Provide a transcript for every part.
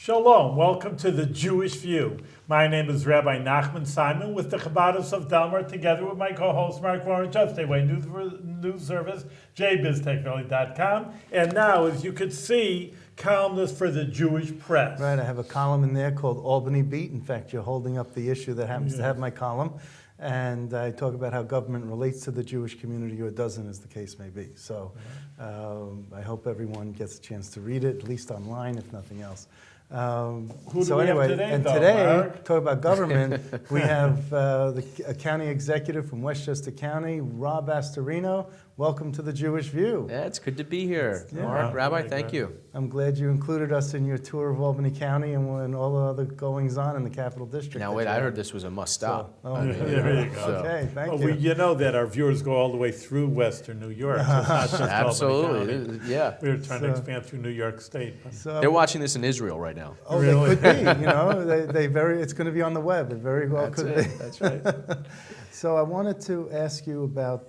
Shalom, welcome to the Jewish View. My name is Rabbi Nachman Simon with the Chabadis of Delmar, together with my co-host Mark Warren, Just Anyway News Service, jbiztechnology.com. And now, as you could see, columnist for the Jewish Press. Right, I have a column in there called Albany Beat. In fact, you're holding up the issue that happens to have my column. And I talk about how government relates to the Jewish community, or doesn't, as the case may be. So I hope everyone gets a chance to read it, at least online, if nothing else. Who do we have today, talk about government, we have a county executive from Westchester County, Rob Astorino. Welcome to the Jewish View. Yeah, it's good to be here. Yeah. Mark, Rabbi, thank you. I'm glad you included us in your tour of Albany County and all the other goings-on in the Capital District. Now wait, I heard this was a must-stop. There you go. Okay, thank you. You know that our viewers go all the way through Western New York. So it's not just Absolutely, Albany County. yeah. We were trying to expand through New York State. So, They're watching this in Israel right now. oh, Really? they could be. You know, it's going to be on the web. It very well That's could it. be. That's right. So I wanted to ask you about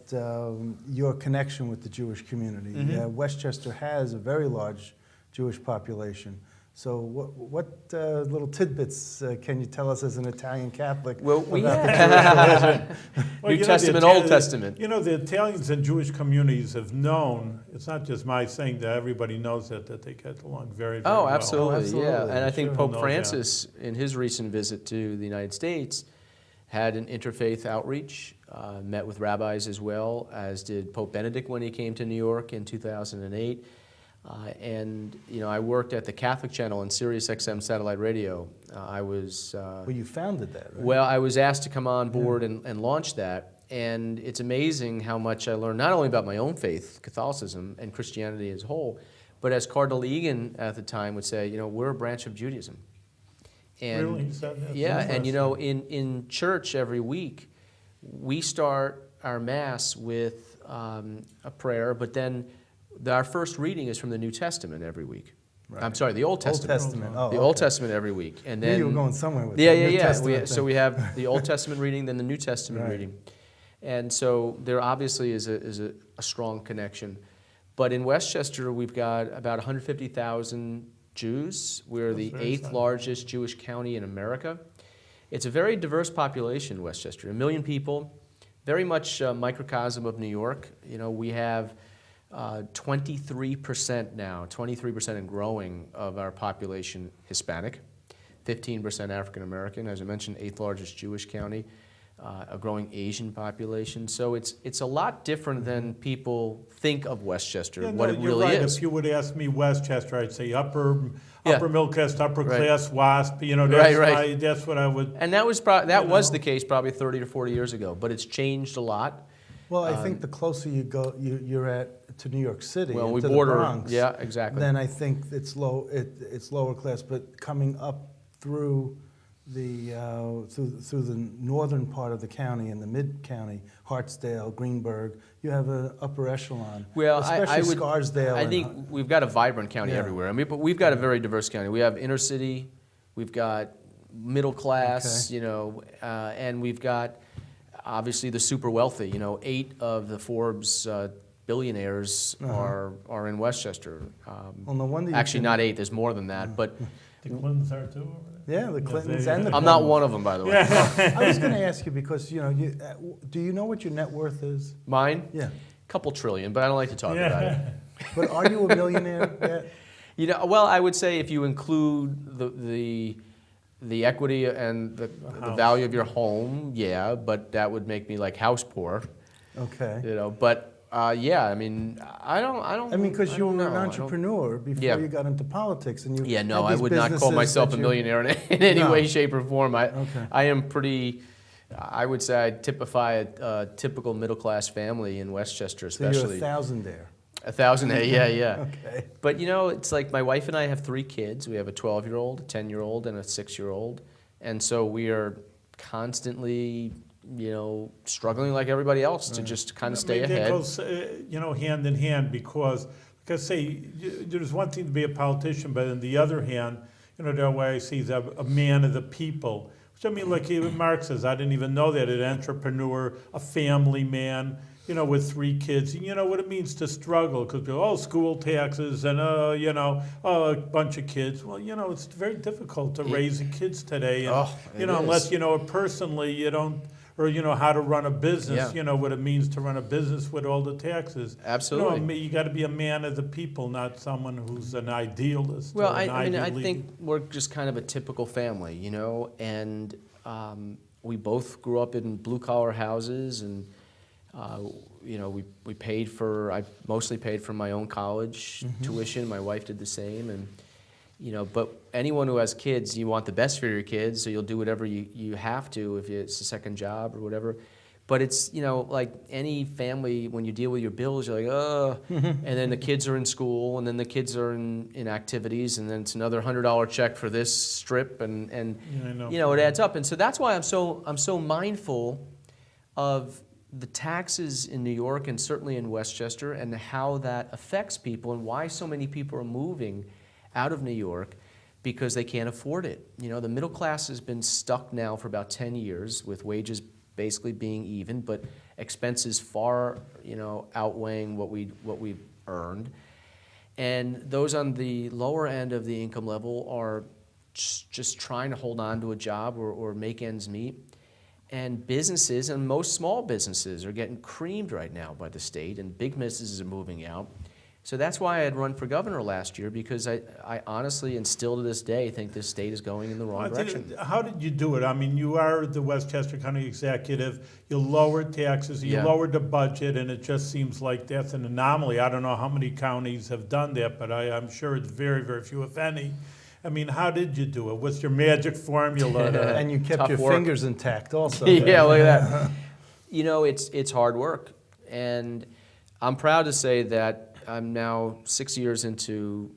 your connection with the Jewish community. Westchester has a very large Jewish population. So what little tidbits can you tell us as an Italian Catholic Well, we about the Jewish religion? Well, New you know, Testament, the Old Testament. You know, the Italians and Jewish communities have known, it's not just my saying that everybody knows that they get along very, very well. Oh, absolutely, absolutely. yeah. And I think Sure. Pope Know Francis, in his recent visit to the United States, had an interfaith outreach, met with rabbis as well, as did Pope Benedict when he came to New York in 2008. And you know, I worked at the Catholic Channel in Sirius XM satellite radio. I was Well, you founded that, right? well, I was asked to come on board and launch that, and it's amazing how much I learned not only about my own faith, Catholicism, and Christianity as a whole, but as Cardinal Egan at the time would say, you know, we're a branch of Judaism. And Really? He said that? yeah, and you know, Interesting. in church every week, we start our Mass with a prayer, but then our first reading is from the New Testament every week. Right. I'm sorry, the Old Testament. Old Testament. Oh, The okay. Old Testament every week, and Knew then you were going somewhere with yeah, that yeah, New yeah. Testament So thing. we have the Old Testament reading, then the New Testament Right. reading, and so there obviously is a strong connection. But in Westchester, we've got about 150,000 Jews. We're That's the very 8th exciting. largest Jewish county in America. It's a very diverse population, Westchester. 1 million people, very much a microcosm of New York. You know, we have 23% now, 23% and growing of our population Hispanic, 15% African American, as I mentioned, 8th largest Jewish county, a growing Asian population. So it's a lot different than people think of Westchester, Yeah, what no, it you're really right. is. If you would ask me Westchester, I'd say upper Yeah. middle class, upper Right. class WASP. You know, Right. that's what I would. And that was You know. the case probably 30 to 40 years ago, but it's changed a lot. Well, I think the closer you go, you're to New York City, Well, and we to border, the Bronx, yeah, exactly. then I think it's lower class. But coming up through the through the northern part of the county and the mid county, Hartsdale, Greenburgh, you have an upper echelon. Well, especially I would. Scarsdale. I and- think we've got a vibrant county Yeah. everywhere. I mean, but we've got a very diverse county. We have inner city, we've got middle class, Okay. you know, and we've got obviously the super wealthy. You know, 8 of the Forbes billionaires are in Westchester. Well, no wonder you Actually, can- not 8. There's more than that. But The Clintons are too over there. Yeah, the Clintons they- and the I'm not Clintons. one of them, by the way. I was going to ask you because do you know what your net worth is? Mine, Yeah, couple trillion, but I don't like to talk about it. but are you a millionaire yet? You know, well, I would say if you include the equity and the value of your home, yeah, but that would make me like house poor, Okay. you know. But yeah, I mean, I don't. I mean, because I you don't were an know. I don't- entrepreneur before Yeah. you got into politics, and you. Yeah, no, had I these would not call businesses myself that a you- millionaire in any No. way, shape, or form. Okay. I am pretty. I would say I typify a typical middle class family in Westchester, So you're especially. 1,000 there. 1,000, yeah. Okay. But you know, it's like my wife and I have 3 kids. We have a 12-year-old, a 10-year-old, and a 6-year-old. And so we are constantly, you know, struggling like everybody else to just kind of stay That ahead. goes, you know, hand in hand because, like I say, there's one thing to be a politician, but on the other hand, you know, the way I see is a man of the people. Which I mean, like even Mark says, I didn't even know that, an entrepreneur, a family man. with 3 kids, you know what it means to struggle because school taxes and a bunch of kids. Well, it's very difficult to raise the kids today, and unless you know it personally, you don't, or how to run a business. What it means to run a business with all the taxes. Absolutely. You got to be a man of the people, not someone who's an idealist. Well, or an I Ivy think we're just kind of a typical family, and we both grew up in blue-collar houses, and we paid for. I mostly paid for my own college tuition. My wife did the same, and but anyone who has kids, you want the best for your kids, so you'll do whatever you have to if it's a second job or whatever. But it's, like any family, when you deal with your bills, you're like, oh, and then the kids are in school, and then the kids are in activities, and then it's another $100 check for this strip, and it adds up. And so that's why I'm so mindful of the taxes in New York and certainly in Westchester, and how that affects people, and why so many people are moving out of New York because they can't afford it. The middle class has been stuck now for about 10 years with wages basically being even, but expenses far, outweighing what we've earned. And those on the lower end of the income level are just trying to hold on to a job or make ends meet. And businesses, and most small businesses, are getting creamed right now by the state, and big businesses are moving out. So that's why I had run for governor last year, because I honestly, and still to this day, think this state is going in the wrong direction. How did you do it? I mean, you are the Westchester County executive. You lowered taxes, you lowered the budget, and it just seems like that's an anomaly. I don't know how many counties have done that, but I'm sure it's very, very few, if any. I mean, how did you do it? What's your magic formula? And you kept your fingers intact also. Yeah, look at that. It's hard work. And I'm proud to say that I'm now 6 years into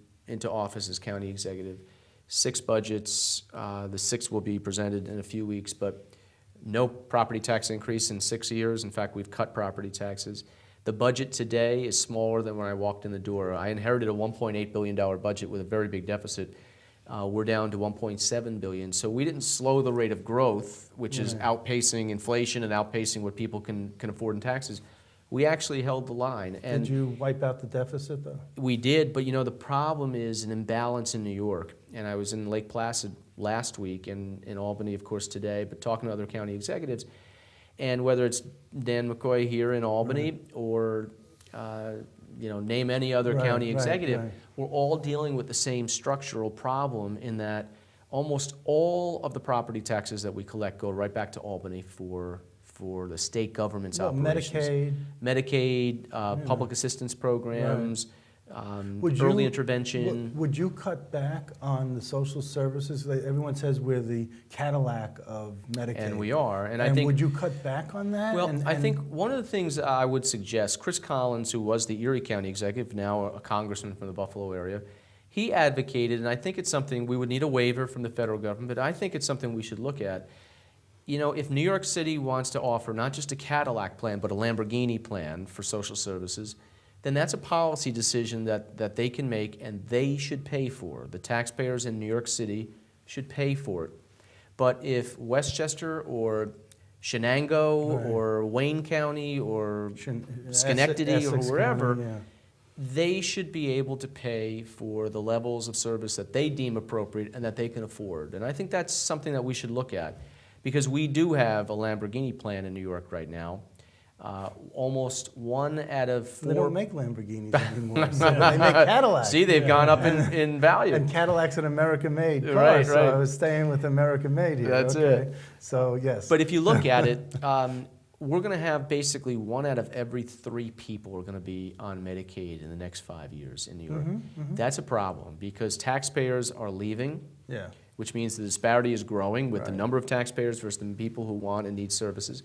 office as county executive. 6 budgets. The 6th will be presented in a few weeks, but no property tax increase in 6 years. In fact, we've cut property taxes. The budget today is smaller than when I walked in the door. I inherited a $1.8 billion budget with a very big deficit. We're down to $1.7 billion. So we didn't slow the rate of growth, which is outpacing inflation and outpacing what people can afford in taxes. We actually held the line. And did you wipe out the deficit, though? We did, but the problem is an imbalance in New York. And I was in Lake Placid last week, and in Albany, of course, today, but talking to other county executives. And whether it's Dan McCoy here in Albany or name any other county executive, we're all dealing with the same structural problem, in that almost all of the property taxes that we collect go right back to Albany for the state government's operations. Medicaid, public assistance programs, early intervention. Would you cut back on the social services? Everyone says we're the Cadillac of Medicaid. And we are. And I think, think, would you cut back on that? Well, I think one of the things I would suggest, Chris Collins, who was the Erie County executive, now a congressman from the Buffalo area, he advocated, and I think it's something we would need a waiver from the federal government, but I think it's something we should look at. If New York City wants to offer not just a Cadillac plan, but a Lamborghini plan for social services, then that's a policy decision that they can make, and they should pay for. The taxpayers in New York City should pay for it. But if Westchester or Shenango or Wayne County or Schenectady or wherever, they should be able to pay for the levels of service that they deem appropriate and that they can afford. And I think that's something that we should look at. Because we do have a Lamborghini plan in New York right now. Almost 1 out of 4. They don't make Lamborghinis anymore. So they make Cadillacs. See, they've gone up in value. And Cadillac's an American-made car, right. So I was staying with American-made here. That's it. So, yes. But if you look at it, we're going to have basically 1 out of every 3 people are going to be on Medicaid in the next 5 years in New York. That's a problem, because taxpayers are leaving. Yeah. Which means the disparity is growing with the number of taxpayers versus the people who want and need services.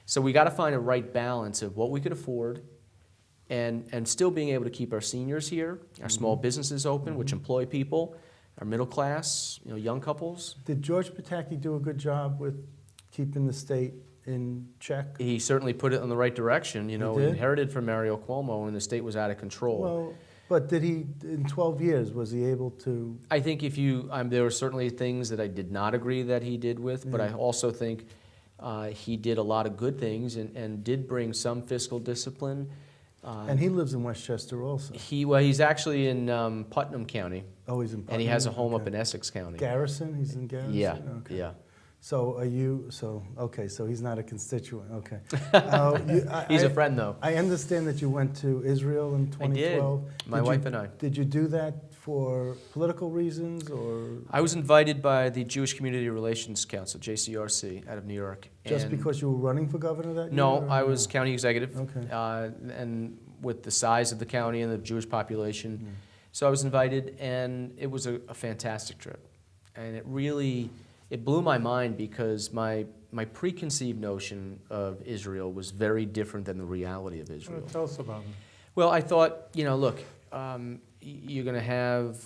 So we got to find a right balance of what we could afford and still being able to keep our seniors here, our small businesses open, which employ people, our middle class, young couples. Did George Pataki do a good job with keeping the state in check? He certainly put it in the right direction. He inherited from Mario Cuomo, and the state was out of control. Well, but did he, in 12 years, was he able to? I think there were certainly things that I did not agree that he did with, but I also think He did a lot of good things and did bring some fiscal discipline. And he lives in Westchester also. He's actually in Putnam County, Oh, he's in Putnam? and he has a home up Okay. in Essex County. Garrison? He's in Garrison? Yeah, Okay. yeah. So okay, so he's not a constituent, okay. He's a friend, though. I understand that you went to Israel in 2012. My wife and I. Did you do that for political reasons or I was invited by the Jewish Community Relations Council, JCRC, out of New York. just and because you were running for governor that year? No, or I was county executive. Okay. And with the size of the county and the Jewish population. So I was invited, and it was a fantastic trip. And it blew my mind because my preconceived notion of Israel was very different than the reality of Israel. Tell us about it. Well, I thought, look, you're going to have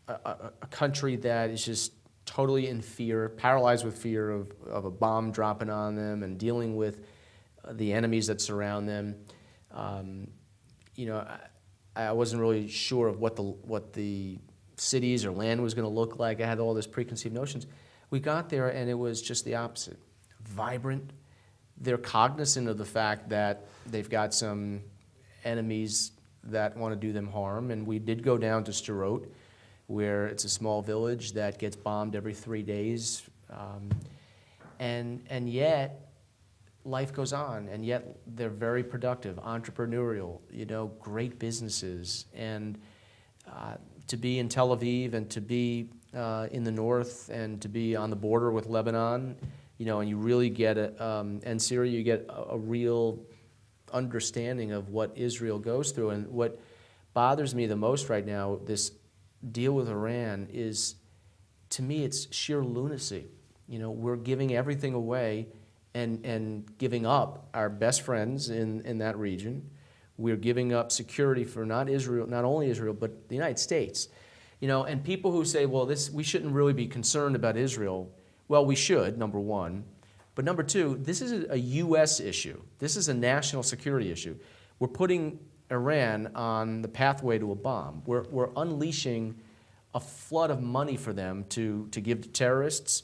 a country that is just totally in fear, paralyzed with fear of a bomb dropping on them and dealing with the enemies that surround them. I wasn't really sure of what the cities or land was going to look like. I had all these preconceived notions. We got there, and it was just the opposite. Vibrant. They're cognizant of the fact that they've got some enemies that want to do them harm, and we did go down to Sderot, where it's a small village that gets bombed every 3 days, and yet life goes on, and yet they're very productive, entrepreneurial, great businesses, and to be in Tel Aviv and to be in the north and to be on the border with Lebanon, and you really get and Syria, you get a real understanding of what Israel goes through. And what bothers me the most right now, this deal with Iran, is, to me, it's sheer lunacy. We're giving everything away and giving up our best friends in that region. We're giving up security for not only Israel, but the United States. And people who say, well, we shouldn't really be concerned about Israel. Well, we should, number one. But number two, this is a U.S. issue. This is a national security issue. We're putting Iran on the pathway to a bomb. We're unleashing a flood of money for them to give to terrorists.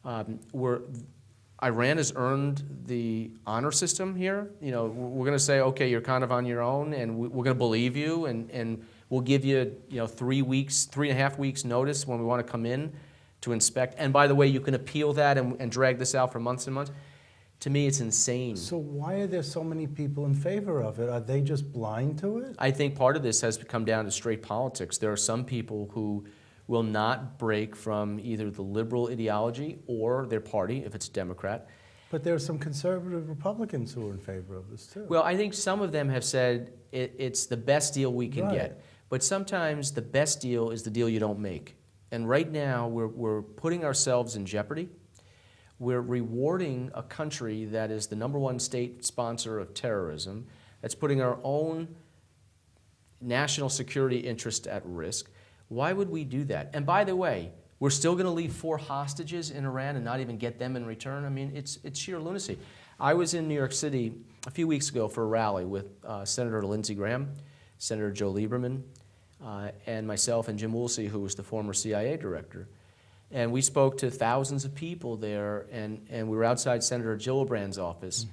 Iran has earned the honor system here. We're going to say, okay, you're kind of on your own, and we're going to believe you, and we'll give you, 3.5 weeks notice when we want to come in to inspect. And by the way, you can appeal that and drag this out for months and months. To me, it's insane. So why are there so many people in favor of it? Are they just blind to it? I think part of this has come down to straight politics. There are some people who will not break from either the liberal ideology or their party, if it's a Democrat. But there are some conservative Republicans who are in favor of this too. Well, I think some of them have said it's the best deal we can Right. get. But sometimes the best deal is the deal you don't make. And right now, we're putting ourselves in jeopardy. We're rewarding a country that is the #1 state sponsor of terrorism, that's putting our own national security interest at risk. Why would we do that? And by the way, we're still going to leave 4 hostages in Iran and not even get them in return? I mean, it's sheer lunacy. I was in New York City a few weeks ago for a rally with Senator Lindsey Graham, Senator Joe Lieberman, and myself and Jim Woolsey, who was the former CIA director. And we spoke to thousands of people there, and we were outside Senator Gillibrand's office,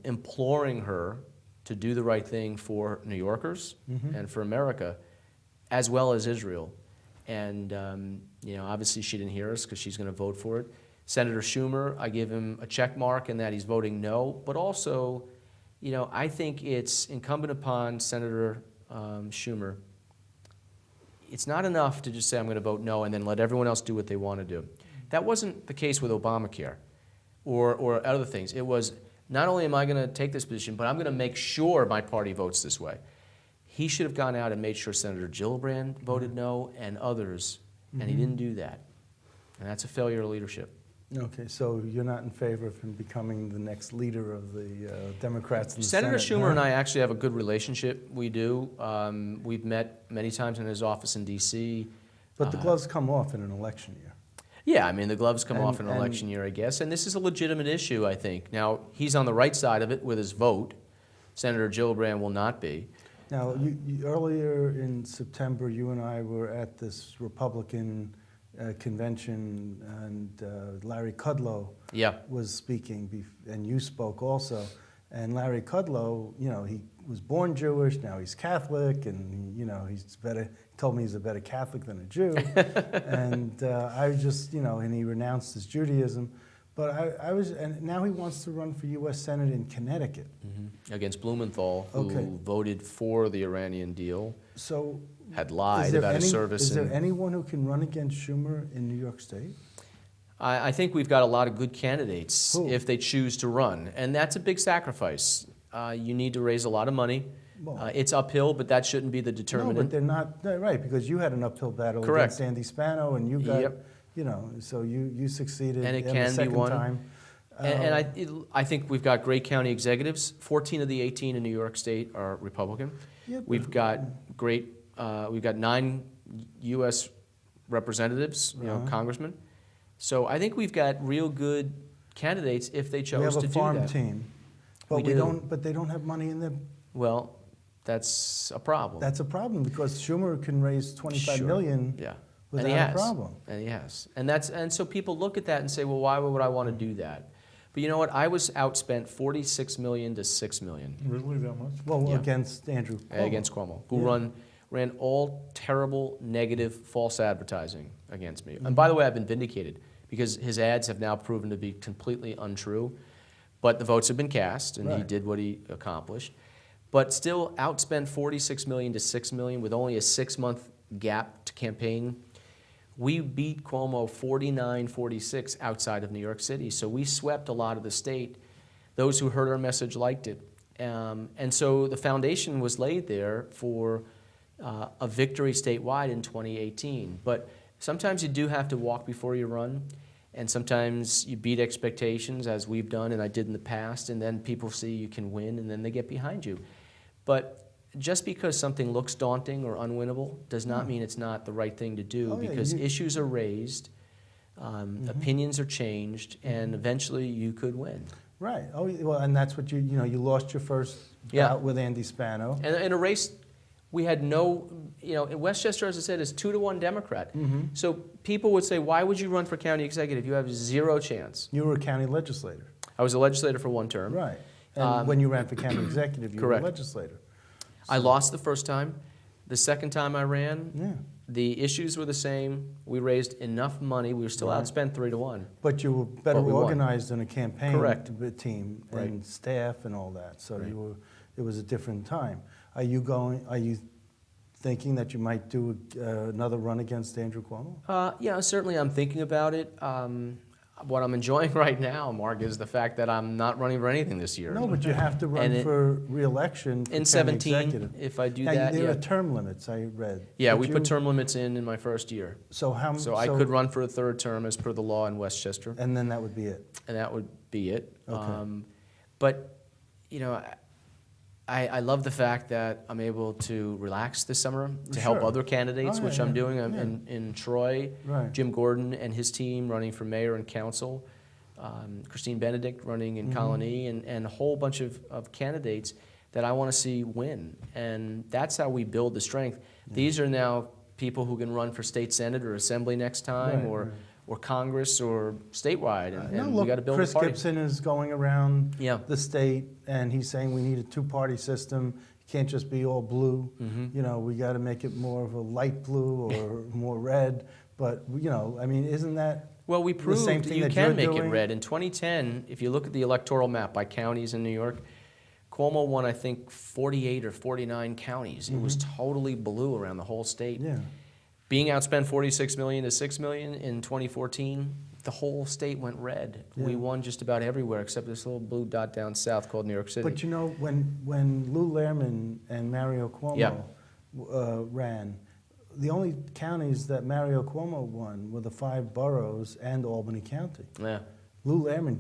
imploring her to do the right thing for New Yorkers and for America, as well as Israel. And obviously she didn't hear us because she's going to vote for it. Senator Schumer, I give him a check mark in that he's voting no, but also, I think it's incumbent upon Senator Schumer. It's not enough to just say I'm going to vote no and then let everyone else do what they want to do. That wasn't the case with Obamacare or other things. It was, not only am I going to take this position, but I'm going to make sure my party votes this way. He should have gone out and made sure Senator Gillibrand voted no and others, and he didn't do that. And that's a failure of leadership. Okay, so you're not in favor of him becoming the next leader of the Democrats in the Senator Senate, Schumer huh? and I actually have a good relationship. We do. We've met many times in his office in D.C. But the gloves come off in an election year. Yeah, I mean, the gloves come And- off in an and- election year, I guess. And this is a legitimate issue, I think. Now, he's on the right side of it with his vote. Senator Gillibrand will not be. Now, earlier in September, you and I were at this Republican convention, and Larry Kudlow Yeah. was speaking, and you spoke also. And Larry Kudlow, he was born Jewish, now he's Catholic, and he's better. He told me he's a better Catholic than a Jew, and I was just, and he renounced his Judaism. But and now he wants to run for U.S. Senate in Connecticut. Against Blumenthal, who Okay. voted for the Iranian deal, So had lied about his service. Is there anyone who can run against Schumer in New York State? I think we've got a lot of good candidates Who? if they choose to run, and that's a big sacrifice. You need to raise a lot of money. Well- It's uphill, but that shouldn't be the No, determinant. but they're not, right, because you had an uphill battle Correct. against Andy Spano, and you got, Yep. so you succeeded And it the can be second won. time. And I think we've got great county executives. 14 of the 18 in New York State are Republican. Yeah, but- We've got we've got 9 U.S. representatives, congressmen. So I think we've got real good candidates if they We chose have to a do farm that. team, but We we do. don't, but they don't have money in them. Well, that's a problem. That's a problem, because Schumer can raise 25 Sure. million Yeah. without and he a has. problem. And he has. And so people look at that and say, well, why would I want to do that? But you know what? I was outspent $46 million to $6 million Really that much? Well, Yeah. against Andrew Cuomo. against Cuomo, who Yeah. ran all terrible, negative, false advertising against me. And by the way, I've been vindicated because his ads have now proven to be completely untrue. But the votes have been cast, and he Right. did what he accomplished. But still outspent $46 million to $6 million with only a 6-month gap to campaign. We beat Cuomo 49-46 outside of New York City. So we swept a lot of the state. Those who heard our message liked it. And so the foundation was laid there for a victory statewide in 2018. But sometimes you do have to walk before you run. And sometimes you beat expectations, as we've done and I did in the past, and then people see you can win, and then they get behind you. But just because something looks daunting or unwinnable does not mean it's not the right thing to do, Oh, yeah, because you- issues are raised, opinions are changed, and eventually you could win. Right. Oh, well, and that's what you lost your first Yeah. bout with Andy Spano. And in a race, we had no, in Westchester, as I said, is 2-1 Democrat. So people would say, why would you run for county executive? You have 0 chance. You were a county legislator. I was a legislator for 1 term. Right. And when you ran for county executive, you Correct. were a legislator. I lost the first time. The second time I ran, Yeah. the issues were the same. We raised enough money. We were still Right. outspent 3-1. But you were better But we won. organized in a campaign Correct. team Right. and staff and all that. So Right. it was a different time. Are you thinking that you might do another run against Andrew Cuomo? Yeah, certainly I'm thinking about it. What I'm enjoying right now, Mark, is the fact that I'm not running for anything this year. No, but you have to run And for re-election for in county 17, executive. if I do Now, that, there yeah. are term limits, I read. Yeah, But we you- put term limits in my first year. So So I could run for a 3rd term as per the law in Westchester, And then that would be it. and that would be it. Okay. But, I love the fact that I'm able to relax this summer to help Sure. other candidates, Oh, yeah, which I'm yeah, doing. I'm yeah. in Troy, Right. Jim Gordon and his team running for mayor and council, Christine Benedict running in Colony, and a whole bunch of candidates that I want to see win. And that's how we build the strength. These are now people who can run for state senate or assembly next time, Right, or right. or Congress or statewide, and, No, and we got to look, build Chris a party. Gibson is going around Yeah. the state, and he's saying we need a 2-party system. It can't just be all blue. Mm-hmm. We got to make it more of a light blue or more red. But isn't that Well, we the proved same that thing you that can you're make it doing? red. In 2010, if you look at the electoral map by counties in New York, Cuomo won, I think, 48 or 49 counties. It was totally blue around the whole state. Yeah. Being outspent $46 million to $6 million in 2014, the whole state went red. We Yeah. won just about everywhere except this little blue dot down south called New York City. But when Lou Lehrman and Mario Cuomo Yeah. ran, the only counties that Mario Cuomo won were the 5 boroughs and Albany County. Yeah. Lou Lehrman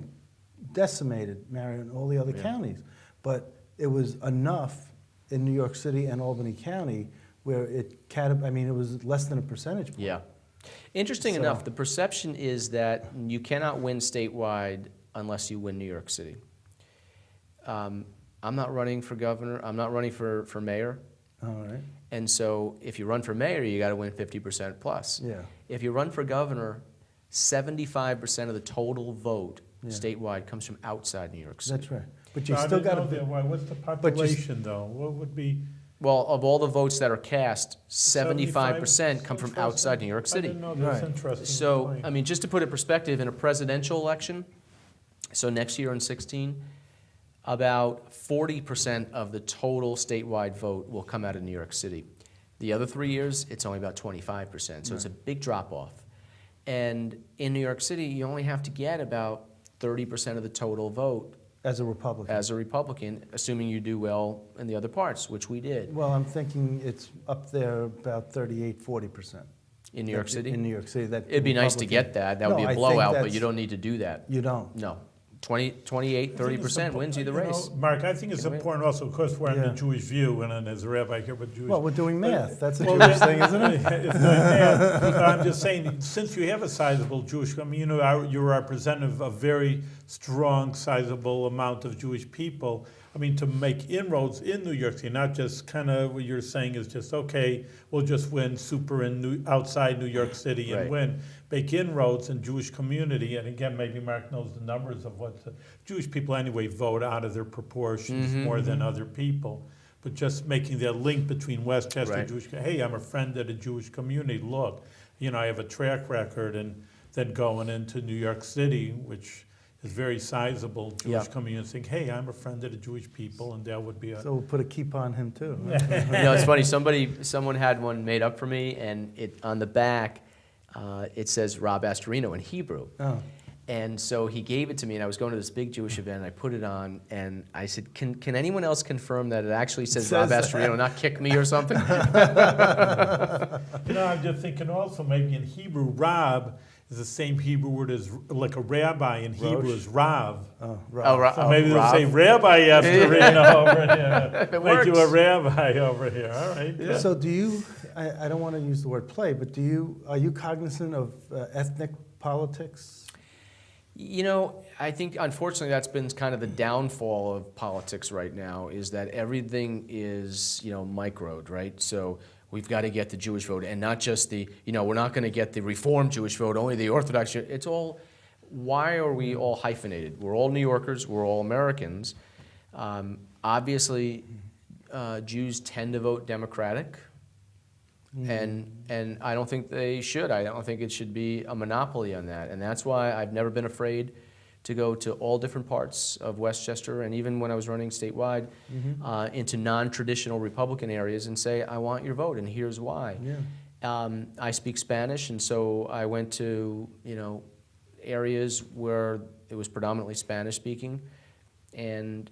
decimated Mario and all the other Yeah. counties. But it was enough in New York City and Albany County where it was less than a percentage point. Yeah. Interesting So- enough, the perception is that you cannot win statewide unless you win New York City. I'm not running for governor. I'm not running for mayor. All right. And so if you run for mayor, you got to win 50% plus. Yeah. If you run for governor, 75% of the total vote Yeah. statewide comes from outside New York City. That's right. But you I still didn't got know to. that. Why? What's the population, though? What would be? Well, of all the votes that are cast, 75% come from Interesting. outside New York I City. didn't know that. That's Right. interesting. So, point. I mean, just to put it in perspective, in a presidential election, so next year in 16, about 40% of the total statewide vote will come out of New York City. The other 3 years, it's only about 25%, so it's a big drop-off. And in New York City, you only have to get about 30% of the total vote As a Republican. as a Republican, assuming you do well in the other parts, which we did. Well, I'm thinking it's up there about 38, 40%. In New York City? In New York City. That It'd be nice to Republican- get that. That would No, be I a think blowout, but that's- you don't need to do that. You don't. No. 28, 30% wins you the race. Mark, I think it's Can we- important also, of course, we're on Yeah. the Jewish view, and then as a rabbi here with Jewish. Well, we're doing math. That's a Well, Jewish thing, isn't it? It's not bad, but I'm just saying, since you have a sizable Jewish, I mean, you know, you're representative of a very strong, sizable amount of Jewish people. I mean, to make inroads in New York City, not just kind of what you're saying is just, okay, we'll just win super outside New York City and Right. win. Make inroads in Jewish community, and again, maybe Mark knows the numbers of what the Jewish people anyway vote out of their proportions more than other people. But just making that link between Westchester Right. Jewish, hey, I'm a friend of the Jewish community, look, you know, I have a track record, and then going into New York City, which is very sizable Jewish Yeah. community, saying, hey, I'm a friend of the Jewish people, and that would be a. So we'll put a keep on him too. You know, it's funny. Someone had one made up for me, and on the back, it says Rob Astorino in Hebrew. Oh. And so he gave it to me, and I was going to this big Jewish event, and I put it on, and I said, can anyone else confirm that it actually says Rob Says Astorino, not kick me or something? No, I'm just thinking also maybe in Hebrew, Rab is the same Hebrew word as like a rabbi in Hebrew Rosh. is Rav. Oh, Oh, right. So maybe they'll Rob. say Rabbi Astorino over here. If it Make you a works. rabbi over here. All right. good. So do you, I don't want to use the word play, but are you cognizant of ethnic politics? You know, I think unfortunately that's been kind of the downfall of politics right now, is that everything is, you know, microed, right? So we've got to get the Jewish vote, and not just the, you know, we're not going to get the Reformed Jewish vote, only the Orthodox. It's all, why are we all hyphenated? We're all New Yorkers, we're all Americans. Obviously, Jews tend to vote Democratic. And I don't think they should. I don't think it should be a monopoly on that. And that's why I've never been afraid to go to all different parts of Westchester, and even when I was running statewide, into non-traditional Republican areas and say, I want your vote, and here's why. Yeah. I speak Spanish, and so I went to, you know, areas where it was predominantly Spanish speaking, and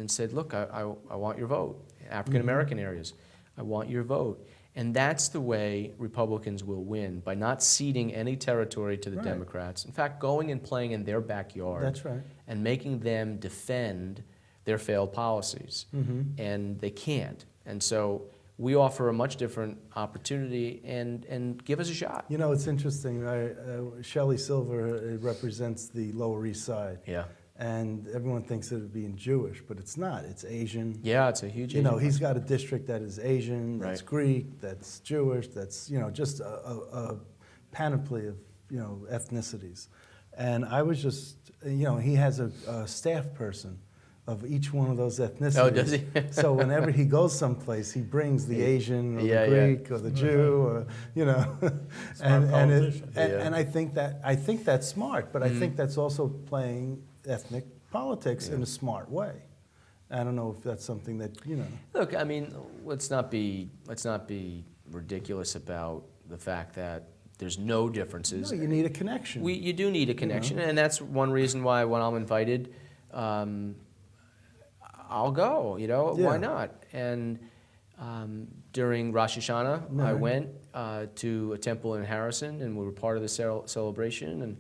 said, look, I want your vote. African American areas, I want your vote. And that's the way Republicans will win, by not ceding any territory to the Right. Democrats. In fact, going and playing in their backyard. That's right. And making them defend their failed policies. And they can't. And so we offer a much different opportunity, and give us a shot. You know, it's interesting. Shelley Silver represents the Lower East Side. Yeah. And everyone thinks it would be in Jewish, but it's not. It's Asian. Yeah, it's a huge You know, Asian he's got a district that is Asian, that's Right. Greek, that's Jewish, that's, you know, just a panoply of, you know, ethnicities. And I was just, you know, he has a staff person of each one of those ethnicities. Oh, does he? So whenever he goes someplace, he brings the Asian or Yeah, the yeah. Greek or the Jew, or, you know. Smart politician. And I think that's smart, but I think that's also playing ethnic politics in a smart way. I don't know if that's something that, you know. Look, I mean, let's not be ridiculous about the fact that there's no differences. No, you need a connection. You do need a connection, and that's one reason why when I'm invited, I'll go. You know, Yeah. why not? And during Rosh Hashanah, I Right. went to a temple in Harrison, and we were part of the celebration, and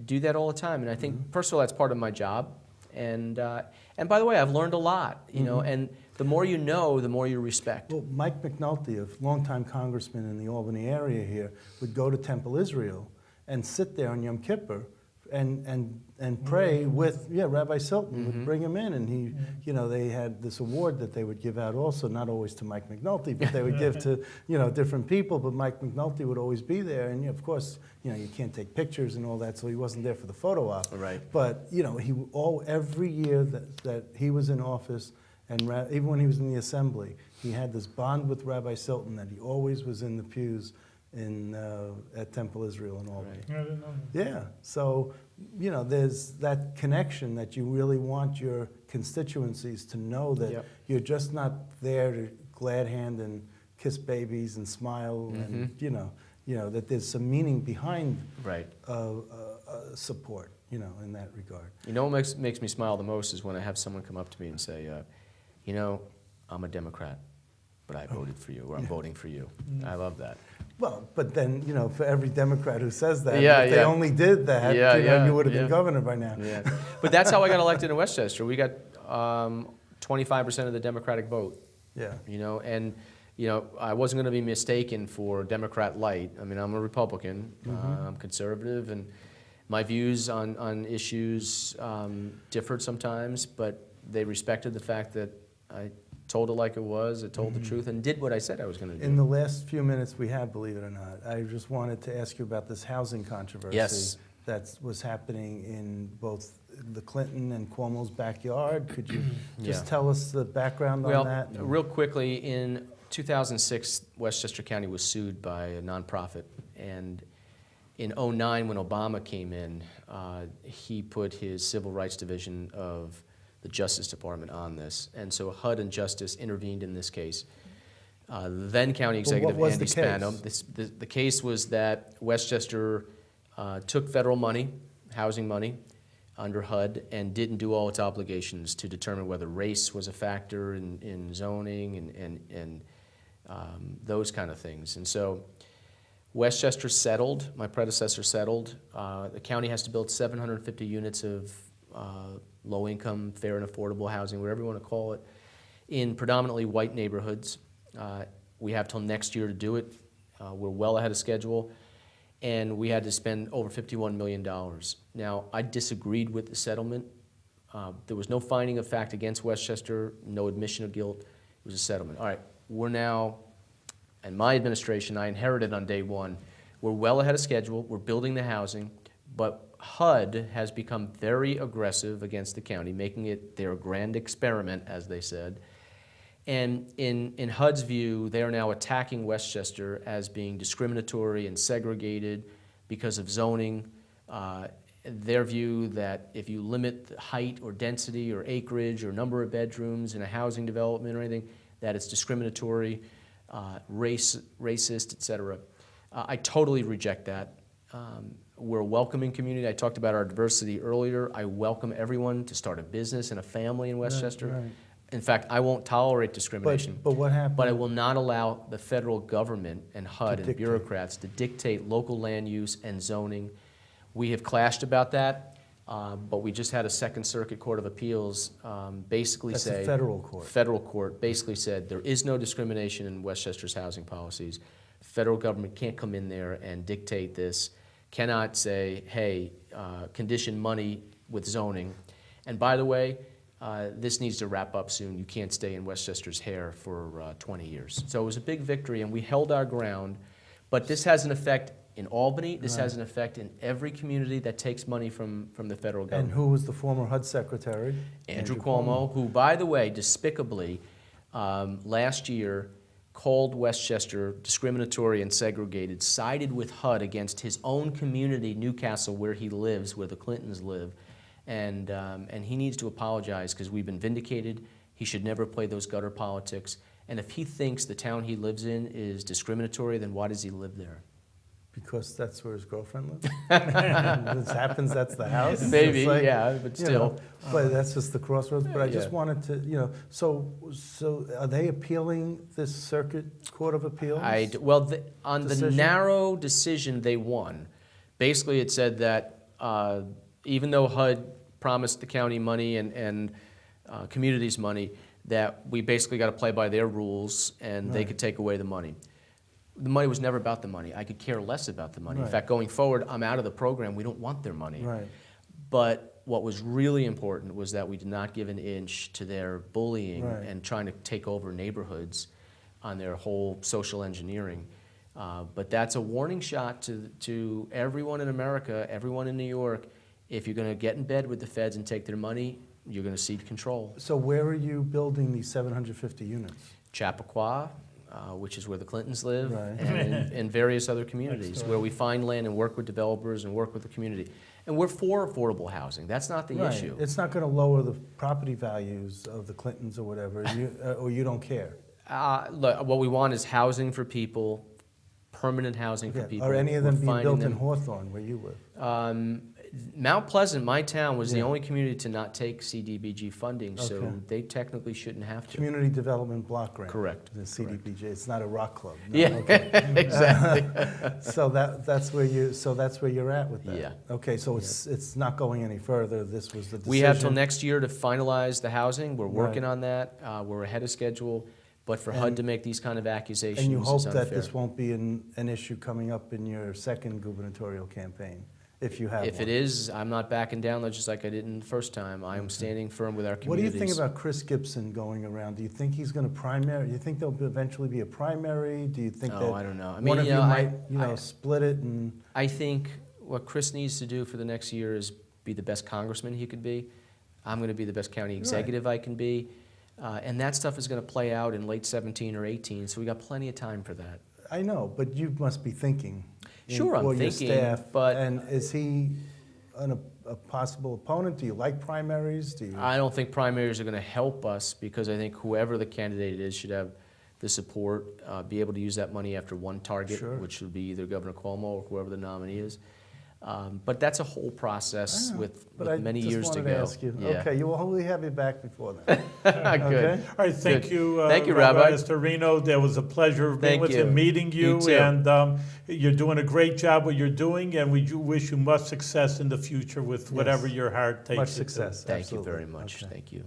do that all the time. And I think, first of all, that's part of my job. And by the way, I've learned a lot. You know, and the more you know, the more you respect. Well, Mike McNulty, a longtime congressman in the Albany area here, would go to Temple Israel and sit there on Yom Kippur and pray with, Rabbi Silton would bring him in, and he, they had this award that they would give out also, not always to Mike McNulty, but they would give to, different people, but Mike McNulty would always be there, and of course, you can't take pictures and all that, so he wasn't there for the photo op. Right. But, every year that he was in office, and even when he was in the assembly, he had this bond with Rabbi Silton that he always was in the pews at Temple Israel in Albany. I didn't know that. Yeah, so, there's that connection that you really want your constituencies to know that you're just not there to glad hand and kiss babies and smile and, that there's some meaning behind support, in that regard. What makes me smile the most is when I have someone come up to me and say, I'm a Democrat, but I voted for you, or I'm voting for you. I love that. Well, but then, for every Democrat who says that, if they yeah. only did that, you would have been governor by now. Yeah. But that's how I got elected in Westchester. We got 25% of the Democratic vote. Yeah. And I wasn't going to be mistaken for Democrat light. I mean, I'm a Republican. I'm conservative, and my views on issues differed sometimes, but they respected the fact that I told it like it was, I told the truth, and did what I said I was going to do. In the last few minutes we have, believe it or not, I just wanted to ask you about this housing controversy that was happening in both the Clinton and Cuomo's backyard. Could you just tell us the background on that? Well, real quickly, in 2006, Westchester County was sued by a nonprofit, and in 2009, when Obama came in, he put his Civil Rights Division of the Justice Department on this, and so HUD and Justice intervened in this case. Then County Executive Andy Spano. The case was that Westchester took federal money, housing money, under HUD, and didn't do all its obligations to determine whether race was a factor in zoning and those kind of things. And so Westchester settled, my predecessor settled. The county has to build 750 units of low-income, fair and affordable housing, whatever you want to call it, in predominantly white neighborhoods. We have till next year to do it. We're well ahead of schedule, and we had to spend over $51 million. Now, I disagreed with the settlement. There was no finding of fact against Westchester, no admission of guilt. It was a settlement. All right, we're now, and my administration, I inherited on day one, we're well ahead of schedule. We're building the housing, but HUD has become very aggressive against the county, making it their grand experiment, as they said. And in HUD's view, they are now attacking Westchester as being discriminatory and segregated because of zoning. Their view that if you limit the height or density or acreage or number of bedrooms in a housing development or anything, that it's discriminatory, racist, et cetera. I totally reject that. We're a welcoming community. I talked about our diversity earlier. I welcome everyone to start a business and a family in Westchester. Right. In fact, I won't tolerate discrimination. But what happened? But I will not allow the federal government and HUD and bureaucrats to dictate local land use and zoning. We have clashed about that, but we just had a Second Circuit Court of Appeals basically That's say— a federal court. Federal court basically said there is no discrimination in Westchester's housing policies. Federal government can't come in there and dictate this, cannot say, hey, condition money with zoning. And by the way, this needs to wrap up soon. You can't stay in Westchester's hair for 20 years. So it was a big victory, and we held our ground. But this has an effect in Albany. This has an effect in every community that takes money from the federal government. And who was the former HUD secretary? Andrew Cuomo, who, by the way, despicably, last year called Westchester discriminatory and segregated, sided with HUD against his own community, Newcastle, where he lives, where the Clintons live. And he needs to apologize because we've been vindicated. He should never play those gutter politics. And if he thinks the town he lives in is discriminatory, then why does he live there? Because that's where his girlfriend lives? This happens, that's the house? Maybe, It's like, but you still. know, but that's just the crossroads. But I just Yeah. wanted to, so are they appealing this Circuit Court of Appeals? On the decision? narrow decision, they won. Basically, it said that even though HUD promised the county money and communities money, that we basically got to play by their rules and they could take away the money. the money was never about the money. I could care less about the money. In Right. fact, going forward, I'm out of the program. We don't want their money. Right. But what was really important was that we did not give an inch to their bullying Right. and trying to take over neighborhoods on their whole social engineering. But that's a warning shot to everyone in America, everyone in New York. If you're going to get in bed with the feds and take their money, you're going to cede control. So where are you building these 750 units? Chappaqua, which is where the Clintons live, Right. and in various other communities where we find land and work with developers and work with the community. And we're for affordable housing. That's not the Right. issue. It's not going to lower the property values of the Clintons or whatever, or you don't care. Look, what we want is housing for people, permanent housing for Yeah. people. Are any of them We're being finding built in them- Hawthorne, where you live? Mount Pleasant, my town, was the Yeah. only community to not take CDBG funding, so Okay. they technically shouldn't have to. Community Development Block Grant. Correct. The CDBG. It's not a rock club. No, Yeah, okay. exactly. So that's where you're at with that. Yeah. Okay, so it's not going any further. This was the decision. We have till next year to finalize the housing. We're working Right. on that. We're ahead of schedule. But for HUD to make these kind of accusations And you hope is unfair. that this won't be an issue coming up in your second gubernatorial campaign, if you have If one. it is, I'm not backing down just like I did in the first time. I'm standing firm with our What do you communities. think about Chris Gibson going around? Do you think he's going to primary? Do you think there'll eventually be a primary? Do you think Oh, that I don't know. I one mean, of you you know, might, split it and? I think what Chris needs to do for the next year is be the best congressman he could be. I'm going to be the best county executive I can be. And that stuff is going to play out in late 17 or 18, so we got plenty of time for that. I know, but you must be thinking. Sure, I'm or thinking, your staff. but- And is he a possible opponent? Do you like primaries? Do you? I don't think primaries are going to help us because I think whoever the candidate is should have the support, be able to use that money after one target, Sure. which would be either Governor Cuomo or whoever the nominee is. But that's a whole process I know, with but I many just years to wanted go. ask you. Yeah. Okay, you will hopefully have you back before then. Good. Okay. All right, thank Good. you, Thank you, Rabbi. Astorino. There was a pleasure being Thank with you, you. meeting you, You too. and you're doing a great job what you're doing, and we do wish you much success in the future with whatever Yes. your heart takes Much you to. success. Thank Absolutely. you very much. Okay. Thank you.